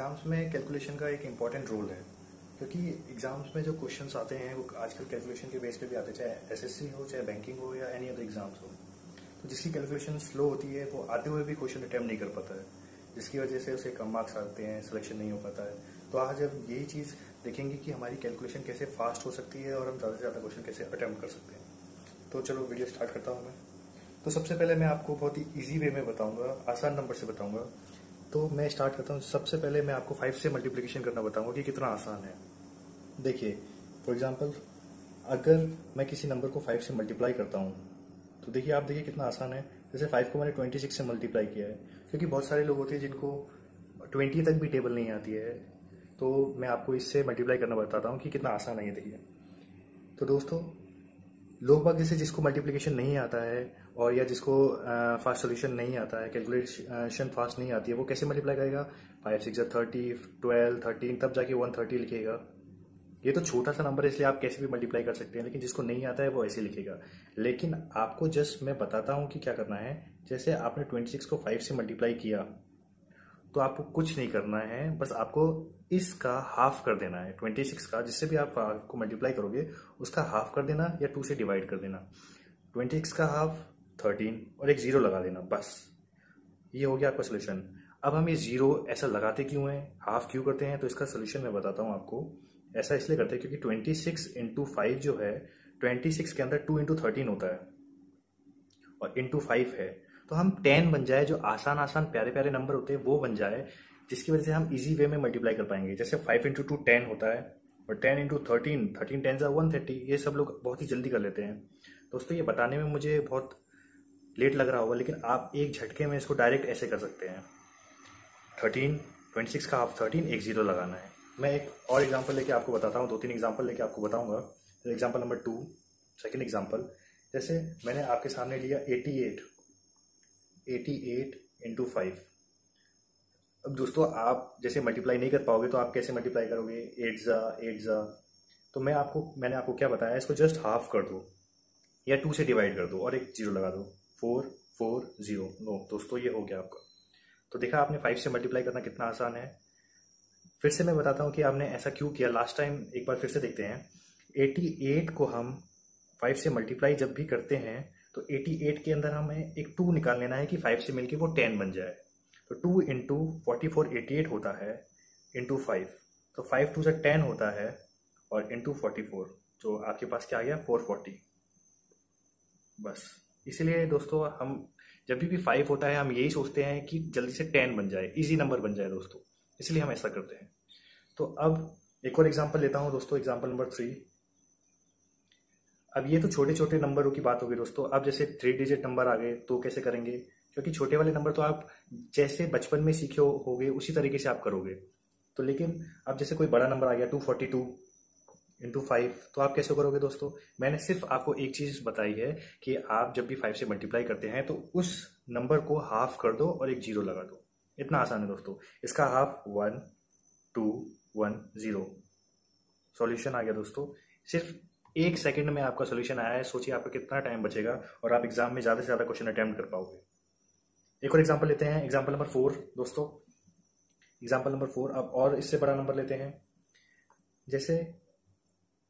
Exams में calculation का एक इम्पॉर्टेंट रोल है, क्योंकि एग्ज़ाम्स में जो क्वेश्चंस आते हैं वो आजकल कैलकुलेशन के बेस पे भी आते हैं, चाहे एसएससी हो, चाहे बैंकिंग हो, या एनी अदर एग्जाम्स हो। तो जिसकी कैलकुलेशन स्लो होती है वो आते हुए भी क्वेश्चन अटैम्प्ट नहीं कर पाता है, जिसकी वजह से उसे कम मार्क्स आते हैं, सिलेक्शन नहीं हो पाता है। तो आज अब यही चीज़ देखेंगे कि हमारी कैलकुलेशन कैसे फास्ट हो सकती है और हम ज़्यादा से ज़्यादा क्वेश्चन कैसे अटैम्प्ट कर सकते हैं। तो चलो वीडियो स्टार्ट करता हूँ मैं। तो सबसे पहले मैं आपको बहुत ही ईजी वे में बताऊँगा, आसान नंबर से बताऊँगा। तो मैं स्टार्ट करता हूँ। सबसे पहले मैं आपको 5 से मल्टीप्लिकेशन करना बताऊंगा कि कितना आसान है। देखिए, फॉर एग्जांपल अगर मैं किसी नंबर को 5 से मल्टीप्लाई करता हूँ तो देखिए कितना आसान है। जैसे 5 को मैंने 26 से मल्टीप्लाई किया है, क्योंकि बहुत सारे लोग होते हैं जिनको 20 तक भी टेबल नहीं आती है। तो मैं आपको इससे मल्टीप्लाई करना बताता हूँ कि कितना आसान है ये। देखिए, तो दोस्तों, लोग बाग जैसे जिसको मल्टीप्लिकेशन नहीं आता है और या जिसको फास्ट सोल्यूशन नहीं आता है, कैलकुलेशन फास्ट नहीं आती है, वो कैसे मल्टीप्लाई करेगा? 5 6 30, 12 13, तब जाके 130 लिखेगा। ये तो छोटा सा नंबर है, इसलिए आप कैसे भी मल्टीप्लाई कर सकते हैं, लेकिन जिसको नहीं आता है वो ऐसे लिखेगा। लेकिन आपको जस्ट मैं बताता हूँ कि क्या करना है। जैसे आपने 26 को 5 से मल्टीप्लाई किया तो आपको कुछ नहीं करना है, बस आपको इसका हाफ कर देना है। 26 का जिससे भी आप को मल्टीप्लाई करोगे उसका हाफ कर देना या 2 से डिवाइड कर देना। 26 का हाफ 13 और एक जीरो लगा देना, बस ये हो गया आपका सोल्यूशन। अब हम ये जीरो ऐसा लगाते क्यों हैं, हाफ क्यों करते हैं, तो इसका सोल्यूशन मैं बताता हूँ आपको। ऐसा इसलिए करते हैं क्योंकि 26 इंटू 5 जो है, 26 के अंदर 2 इंटू 13 होता है और इंटू 5 है, तो हम 10 बन जाए, जो आसान आसान प्यारे प्यारे नंबर होते हैं वो बन जाए, जिसकी वजह से हम इजी वे में मल्टीप्लाई कर पाएंगे। जैसे 5 इंटू 2 10 होता है और 10 इंटू 13 13 10 130, ये सब लोग बहुत ही जल्दी कर लेते हैं। दोस्तों, ये बताने में मुझे बहुत लेट लग रहा होगा, लेकिन आप एक झटके में इसको डायरेक्ट ऐसे कर सकते हैं। 13, 26 का हाफ 13, एक जीरो लगाना है। मैं एक और एग्जांपल लेके आपको बताता हूँ, 2-3 एग्जांपल लेके आपको बताऊंगा। Example number 2, second example. जैसे मैंने आपके सामने लिया 88 इंटू 5। अब दोस्तों, आप जैसे मल्टीप्लाई नहीं कर पाओगे तो आप कैसे मल्टीप्लाई करोगे? 8 जा। तो मैंने आपको क्या बताया, इसको जस्ट हाफ कर दो या 2 से डिवाइड कर दो और एक जीरो लगा दो। 4 4 0। नो दोस्तों, ये हो गया आपका। तो देखा आपने 5 से मल्टीप्लाई करना कितना आसान है। फिर से मैं बताता हूँ कि आपने ऐसा क्यों किया लास्ट टाइम, एक बार फिर से देखते हैं। 88 को हम 5 से मल्टीप्लाई जब भी करते हैं तो 88 के अंदर हमें एक 2 निकाल लेना है कि 5 से मिलके वो 10 बन जाए। तो 2 इंटू 44 88 होता है, इंटू 5, तो 5 2 से 10 होता है, और इंटू 44, जो आपके पास क्या आ गया, 440। बस इसीलिए दोस्तों, हम जब भी 5 होता है हम यही सोचते हैं कि जल्दी से 10 बन जाए, इजी नंबर बन जाए दोस्तों, इसलिए हम ऐसा करते हैं। तो अब एक और एग्जांपल लेता हूं दोस्तों, एग्जांपल नंबर 3। अब ये तो छोटे छोटे नंबरों की बात होगी दोस्तों। अब जैसे 3 डिजिट नंबर आ गए तो कैसे करेंगे, क्योंकि छोटे वाले नंबर तो आप जैसे बचपन में सीखे होगे उसी तरीके से आप करोगे। तो लेकिन अब जैसे कोई बड़ा नंबर आ गया 242 इंटू 5, तो आप कैसे करोगे दोस्तों? मैंने सिर्फ आपको एक चीज बताई है कि आप जब भी 5 से मल्टीप्लाई करते हैं तो उस नंबर को हाफ कर दो और एक जीरो लगा दो। इतना आसान है दोस्तों। इसका हाफ 1 2 1 0। सॉल्यूशन आ गया दोस्तों। सिर्फ 1 सेकंड में आपका सॉल्यूशन आया है। सोचिए आपका कितना टाइम बचेगा और आप एग्जाम में ज्यादा से ज्यादा क्वेश्चन अटेम्प्ट कर पाओगे। एक और एग्जांपल लेते हैं, एग्जांपल नंबर 4 दोस्तों। एग्जांपल नंबर 4, अब और इससे बड़ा नंबर लेते हैं। जैसे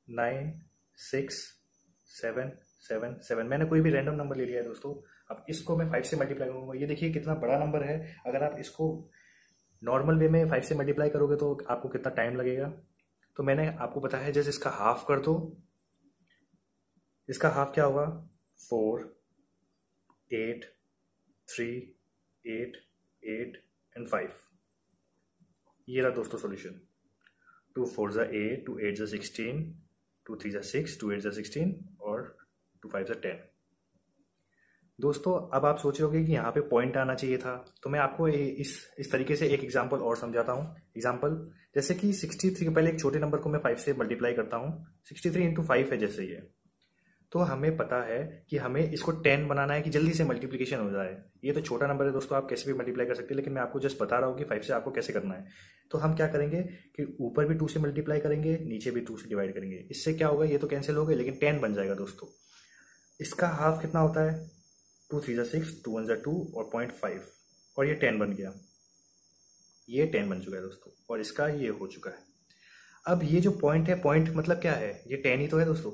9 6 7 7 7। मैंने कोई भी रैंडम नंबर ले लिया है दोस्तों। अब इसको मैं 5 से मल्टीप्लाई करूंगा। ये देखिए कितना बड़ा नंबर है। अगर आप इसको नॉर्मल वे में 5 से मल्टीप्लाई करोगे तो आपको कितना टाइम लगेगा। तो मैंने आपको बताया है, जैसे इसका हाफ कर दो। इसका हाफ क्या होगा? 4 8 3 8 8 एंड 5। ये रहा दोस्तों सॉल्यूशन। 2 4 जा 8, 2 8 जा 16, 2 3 जा 6, 2 8 जा 16 और 2 5 जा 10। दोस्तों, अब आप सोच रहे होगे कि यहाँ पे पॉइंट आना चाहिए था, तो मैं आपको इस तरीके से एक एग्जांपल और समझाता हूँ। एग्जांपल जैसे कि 63 के पहले एक छोटे नंबर को मैं 5 से मल्टीप्लाई करता हूँ। 63 इंटू 5 है जैसे ये। तो हमें पता है कि हमें इसको 10 बनाना है कि जल्दी से मल्टीप्लिकेशन हो जाए। ये तो छोटा नंबर है दोस्तों, आप कैसे भी मल्टीप्लाई कर सकते हैं, लेकिन मैं आपको जस्ट बता रहा हूँ कि 5 से आपको कैसे करना है। तो हम क्या करेंगे कि ऊपर भी 2 से मल्टीप्लाई करेंगे, नीचे भी 2 से डिवाइड करेंगे। इससे क्या होगा, ये तो कैंसिल हो गए, लेकिन 10 बन जाएगा दोस्तों। इसका हाफ कितना होता है? 2 3 जा 6, 2 1 जा 2 और 0.5, और ये 10 बन गया। ये 10 बन चुका है दोस्तों, और इसका ये हो चुका है। अब ये जो पॉइंट है, पॉइंट मतलब क्या है, ये 10 ही तो है दोस्तों,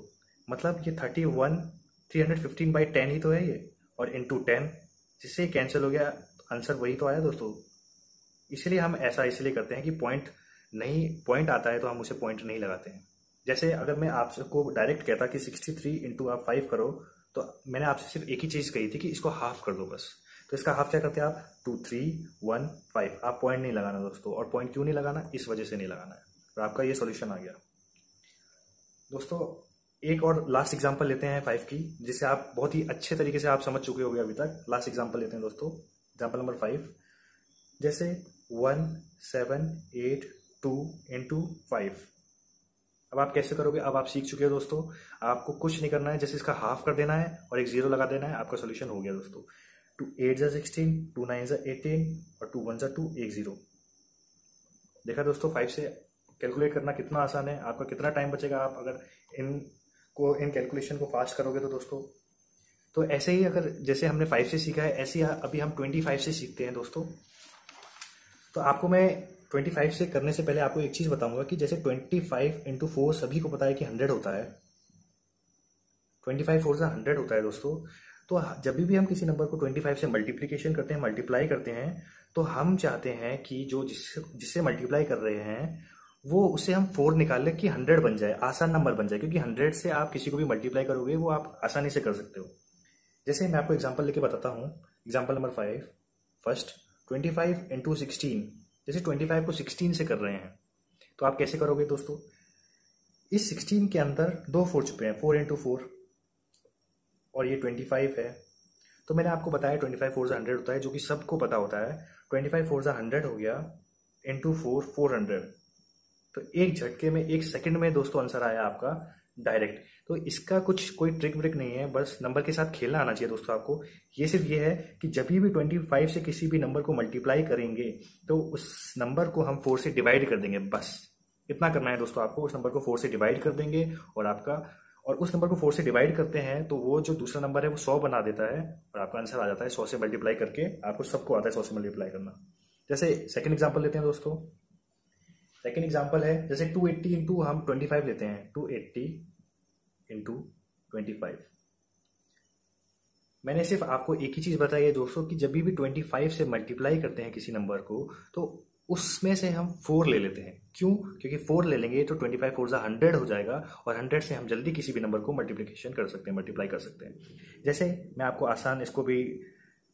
मतलब ये 315 ही तो है ये, और इंटू 10, जिससे कैंसिल हो गया, आंसर वही तो आया दोस्तों। इसलिए हम ऐसा इसलिए करते हैं कि पॉइंट आता है तो हम उसे पॉइंट नहीं लगाते हैं। जैसे अगर मैं आपको डायरेक्ट कहता कि 63 इंटू आप 5 करो, तो मैंने आपसे सिर्फ एक ही चीज़ कही थी कि इसको हाफ कर दो बस। तो इसका हाफ क्या करते हैं आप, 2 3 1 5। आप पॉइंट नहीं लगाना दोस्तों, और पॉइंट क्यों नहीं लगाना, इस वजह से नहीं लगाना है। और आपका ये सॉल्यूशन आ गया दोस्तों। एक और लास्ट एग्जांपल लेते हैं 5 की, जिसे आप बहुत ही अच्छे तरीके से आप समझ चुके होंगे अभी तक। लास्ट एग्जांपल लेते हैं दोस्तों, एग्जांपल नंबर 5। जैसे 1 7 8 2 इंटू 5। अब आप कैसे करोगे, अब आप सीख चुके हो दोस्तों। आपको कुछ नहीं करना है, जैसे इसका हाफ कर देना है और एक 0 लगा देना है, आपका सोल्यूशन हो गया दोस्तों। 2 8 16, 2 9 18 और 2 1 2, 1 0। देखा दोस्तों, 5 से कैलकुलेट करना कितना आसान है, आपका कितना टाइम बचेगा आप अगर इन कैलकुलेशन को फास्ट करोगे तो दोस्तों। तो ऐसे ही अगर जैसे हमने 5 से सीखा है, ऐसे ही अभी हम 25 से सीखते हैं दोस्तों। तो आपको मैं 25 से करने से पहले आपको एक चीज बताऊंगा कि जैसे 25 इंटू 4 सभी को पता है कि 100 होता है। 25 4 से 100 होता है दोस्तों। तो जब भी हम किसी नंबर को 25 से मल्टीप्लीकेशन करते हैं, मल्टीप्लाई करते हैं, तो हम चाहते हैं कि जो जिससे मल्टीप्लाई कर रहे हैं वो उससे हम 4 निकाल लें कि 100 बन जाए, आसान नंबर बन जाए। क्योंकि 100 से आप किसी को भी मल्टीप्लाई करोगे वो आप आसानी से कर सकते हो। जैसे मैं आपको एग्जांपल लेके बताता हूँ, एग्जांपल नंबर 5। First 25 into 16। जैसे 25 को 16 से कर रहे हैं, तो आप कैसे करोगे दोस्तों। इस 16 के अंदर 2 4 छुपे हैं, 4 इंटू 4, और ये 25 है। तो मैंने आपको बताया 25 4 से 100 होता है, जो कि सबको पता होता है। 25 4 से 100 हो गया, इंटू 4 400। तो एक झटके में, एक सेकंड में दोस्तों आंसर आया आपका डायरेक्ट। तो इसका कोई ट्रिक व्रिक नहीं है, बस नंबर के साथ खेलना आना चाहिए दोस्तों आपको। ये सिर्फ ये है कि जब भी 25 से किसी भी नंबर को मल्टीप्लाई करेंगे तो उस नंबर को हम 4 से डिवाइड कर देंगे, बस इतना करना है दोस्तों आपको। उस नंबर को 4 से डिवाइड कर देंगे और उस नंबर को 4 से डिवाइड करते हैं तो वो जो दूसरा नंबर है वो 100 बना देता है और आपका आंसर आ जाता है 100 से मल्टीप्लाई करके। आपको सबको आता है 100 से मल्टीप्लाई करना। जैसे सेकंड एग्जांपल लेते हैं दोस्तों। सेकंड एग्जांपल है जैसे 280 इंटू हम 25 लेते हैं, 280 इंटू 25। मैंने सिर्फ आपको एक ही चीज बताई है दोस्तों कि जब भी 25 से मल्टीप्लाई करते हैं किसी नंबर को तो उसमें से हम 4 ले लेते हैं। क्यों? क्योंकि 4 ले लेंगे तो 25 4 जा 100 हो जाएगा, और 100 से हम जल्दी किसी भी नंबर को मल्टीप्लिकेशन कर सकते हैं, मल्टीप्लाई कर सकते हैं। जैसे मैं आपको आसान इसको भी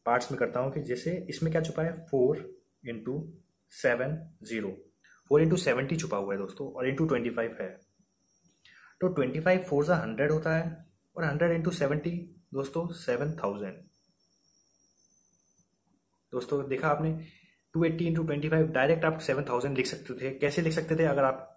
पार्ट्स में करता हूं कि जैसे इसमें क्या छुपा है, 4 इंटू 7 0, 4 इंटू 70 छुपा हुआ है दोस्तों, और इंटू 25 है। तो 25 4 जा 100 होता है, और 100 इंटू 70 दोस्तों 7000। दोस्तों देखा आपने, 280 इंटू 25 डायरेक्ट आप 7000 लिख सकते थे। कैसे लिख सकते थे? अगर आप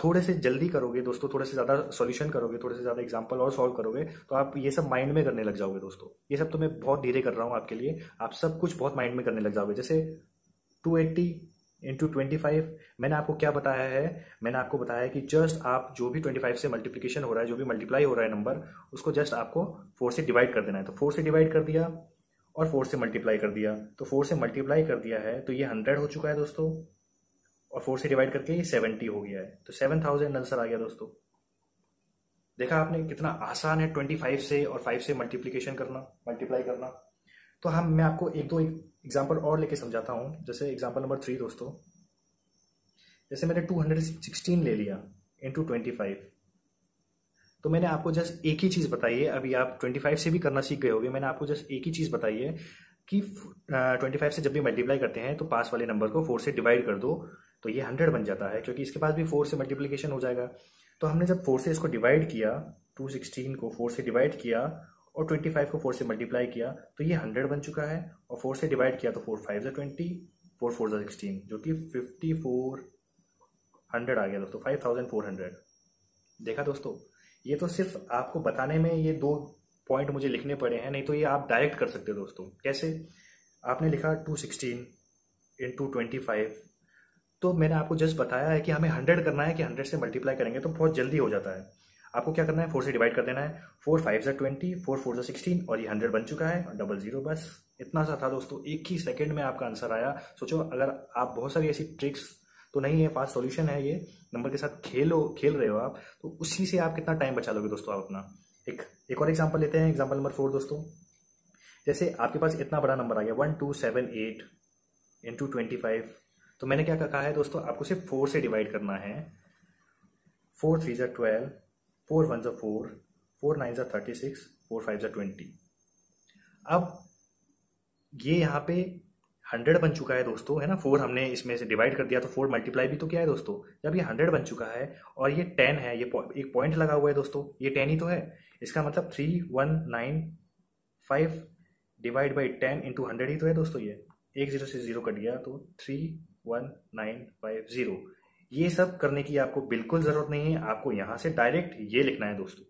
थोड़े से जल्दी करोगे दोस्तों, थोड़े से ज्यादा सॉल्यूशन करोगे, थोड़े से ज्यादा एग्जांपल और सॉल्व करोगे, तो आप ये सब माइंड में करने लग जाओगे दोस्तों। ये सब तो मैं बहुत धीरे कर रहा हूँ आपके लिए, आप सब कुछ बहुत माइंड में करने लग जाओगे। जैसे 280 इंटू 25, मैंने आपको क्या बताया है, मैंने आपको बताया है कि जस्ट आप जो भी 25 से मल्टीप्लीकेशन हो रहा है, जो भी मल्टीप्लाई हो रहा है नंबर, उसको जस्ट आपको 4 से डिवाइड कर देना है। तो 4 से डिवाइड कर दिया और 4 से मल्टीप्लाई कर दिया, तो 4 से मल्टीप्लाई कर दिया है तो ये 100 हो चुका है दोस्तों, और 4 से डिवाइड करके ये 70 हो गया है, तो 7000 आंसर आ गया दोस्तों। देखा आपने कितना आसान है 25 से और 5 से मल्टीप्लीकेशन करना, मल्टीप्लाई करना। तो मैं आपको एक दो एग्जाम्पल और लेके समझाता हूं। जैसे एग्जाम्पल नंबर 3 दोस्तों। जैसे मैंने 216 ले लिया इंटू 25, तो मैंने आपको जस्ट एक ही चीज बताई है, अभी आप 25 से भी करना सीख गए होगे। मैंने आपको जस्ट एक ही चीज बताई है कि 25 से जब भी मल्टीप्लाई करते हैं तो पास वाले नंबर को 4 से डिवाइड कर दो, तो ये 100 बन जाता है, क्योंकि इसके पास भी 4 से मल्टीप्लीकेशन हो जाएगा। तो हमने जब 4 से इसको डिवाइड किया, 216 को 4 से डिवाइड किया और 25 को 4 से मल्टीप्लाई किया, तो ये 100 बन चुका है, और 4 से डिवाइड किया तो 4 5 जा 20, 4 4 जा 16, जो कि 5400 आ गया दोस्तों, 5400। देखा दोस्तों, ये तो सिर्फ आपको बताने में ये 2 पॉइंट मुझे लिखने पड़े हैं, नहीं तो ये आप डायरेक्ट कर सकते हो दोस्तों। कैसे? आपने लिखा 216 इंटू 25, तो मैंने आपको जस्ट बताया है कि हमें 100 करना है, कि 100 से मल्टीप्लाई करेंगे तो बहुत जल्दी हो जाता है। आपको क्या करना है, 4 से डिवाइड कर देना है। 4 5 20, 4 4 16 और ये 100 बन चुका है और डबल जीरो। बस इतना सा था दोस्तों, एक ही सेकंड में आपका आंसर आया। सोचो अगर आप बहुत सारी ऐसी ट्रिक्स तो नहीं है, फास्ट सॉल्यूशन है ये, नंबर के साथ खेल रहे हो आप, तो उसी से आप कितना टाइम बचा लोगे दोस्तों आप अपना। एक और एग्जांपल लेते हैं, एग्जांपल नंबर 4 दोस्तों। जैसे आपके पास इतना बड़ा नंबर आ गया 1278 इंटू 25, तो मैंने क्या कहा है दोस्तों, आपको सिर्फ 4 से डिवाइड करना है। 4 3 12, 4 1 4, 4 9 36, 4 5 20। अब ये यहाँ पे 100 बन चुका है दोस्तों, है ना। 4 हमने इसमें से डिवाइड कर दिया तो 4 मल्टीप्लाई भी तो क्या है दोस्तों। जब ये 100 बन चुका है और ये 10 है, ये एक पॉइंट लगा हुआ है दोस्तों, ये 10 ही तो है। इसका मतलब 3195 डिवाइड बाई 10 इंटू 100 ही तो है दोस्तों। ये एक जीरो से जीरो कट गया तो 31950। ये सब करने की आपको बिल्कुल जरूरत नहीं है, आपको यहां से डायरेक्ट ये लिखना है दोस्तों।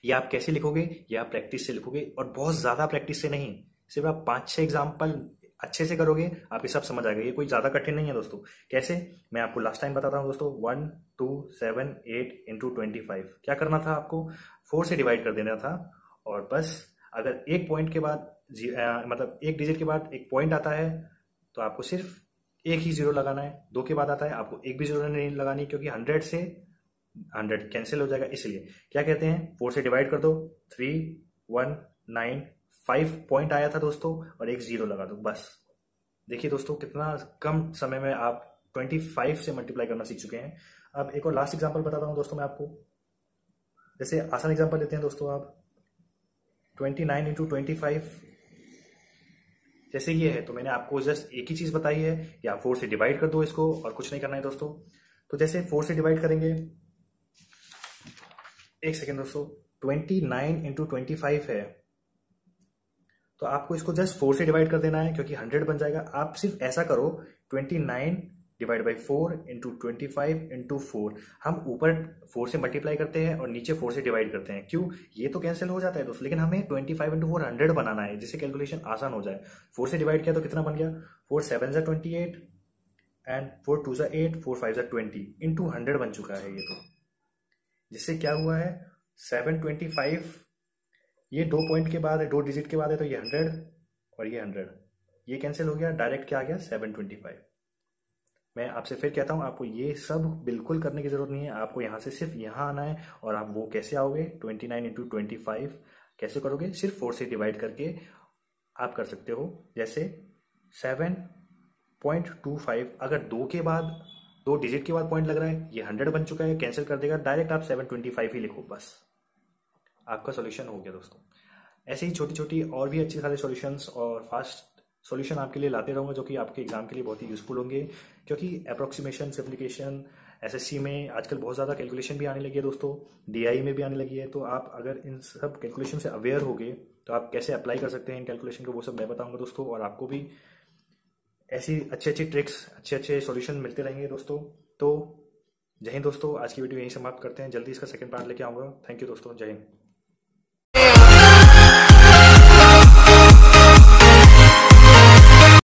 ये आप कैसे लिखोगे, ये आप प्रैक्टिस से लिखोगे, और बहुत ज्यादा प्रैक्टिस से नहीं, सिर्फ आप 5-6 एग्जाम्पल अच्छे से करोगे, आपके सब समझ आएगा। ये कोई ज्यादा कठिन नहीं है दोस्तों। कैसे, मैं आपको लास्ट टाइम बताता हूँ दोस्तों। 1278 इंटू 25, क्या करना था आपको, 4 से डिवाइड कर देना था, और बस अगर एक पॉइंट के बाद मतलब एक डिजिट के बाद एक पॉइंट आता है तो आपको सिर्फ एक ही जीरो लगाना है। 2 के बाद आता है आपको एक भी जीरो नहीं लगानी, क्योंकि 100 से 100 कैंसिल हो जाएगा। इसलिए क्या कहते हैं, 4 से डिवाइड कर दो, 3195 पॉइंट आया था दोस्तों, और एक जीरो लगा दो बस। देखिए दोस्तों कितना कम समय में आप 25 से मल्टीप्लाई करना सीख चुके हैं। अब एक और लास्ट एग्जांपल बताता हूं दोस्तों मैं आपको। जैसे आसान एग्जांपल लेते हैं दोस्तों, आप 29 इंटू 25 जैसे ये है, तो मैंने आपको जस्ट एक ही चीज बताई है कि आप 4 से डिवाइड कर दो इसको, और कुछ नहीं करना है दोस्तों। तो जैसे 4 से डिवाइड करेंगे, एक सेकेंड दोस्तों, 29 इंटू 25 है, तो आपको इसको जस्ट 4 से डिवाइड कर देना है, क्योंकि 100 बन जाएगा। आप सिर्फ ऐसा करो, 29 डिवाइड बाई 4 इंटू 25 इंटू 4। हम ऊपर 4 से मल्टीप्लाई करते हैं और नीचे 4 से डिवाइड करते हैं, क्यों, ये तो कैंसिल हो जाता है दोस्तों, लेकिन हमें 25 इंटू 4 100 बनाना है, जिससे कैलकुलेशन आसान हो जाए। 4 से डिवाइड किया तो कितना बन गया, 4 7 28 एंड 4 2 8, 4 5 20 इंटू 100 बन चुका है ये तो। जिससे क्या हुआ है, 725, ये 2 पॉइंट के बाद है, 2 डिजिट के बाद है, तो ये 100 और ये 100, ये कैंसिल हो गया, डायरेक्ट क्या आ गया 725। मैं आपसे फिर कहता हूं, आपको ये सब बिल्कुल करने की जरूरत नहीं है, आपको यहां से सिर्फ यहां आना है। और आप वो कैसे आओगे, 29 इंटू 25 कैसे करोगे, सिर्फ 4 से डिवाइड करके आप कर सकते हो। जैसे 7.25, अगर 2 डिजिट के बाद पॉइंट लग रहा है, ये 100 बन चुका है, कैंसिल कर देगा, डायरेक्ट आप 725 ही लिखो, बस आपका सॉल्यूशन हो गया दोस्तों। ऐसे ही छोटी छोटी और भी अच्छे सारे सॉल्यूशंस और फास्ट सॉल्यूशन आपके लिए लाते रहूंगा, जो कि आपके एग्जाम के लिए बहुत ही यूजफुल होंगे। क्योंकि अप्रोक्सीमेशन, सिम्प्लिकेशन, एसएससी में आजकल बहुत ज़्यादा कैलकुलेशन भी आने लगी है दोस्तों, डीआई में भी आने लगी है। तो आप अगर इन सब कैलकुलेशन से अवेयर होगे तो आप कैसे अप्लाई कर सकते हैं इन कैलकुलेशन को, वो सब मैं बताऊंगा दोस्तों। और आपको भी ऐसी अच्छी अच्छी ट्रिक्स, अच्छे अच्छे सॉल्यूशन मिलते रहेंगे दोस्तों। तो जय हिंद दोस्तों, आज की वीडियो यहीं समाप्त करते हैं, जल्दी इसका सेकंड पार्ट लेके आऊँगा। थैंक यू दोस्तों, जय हिंद।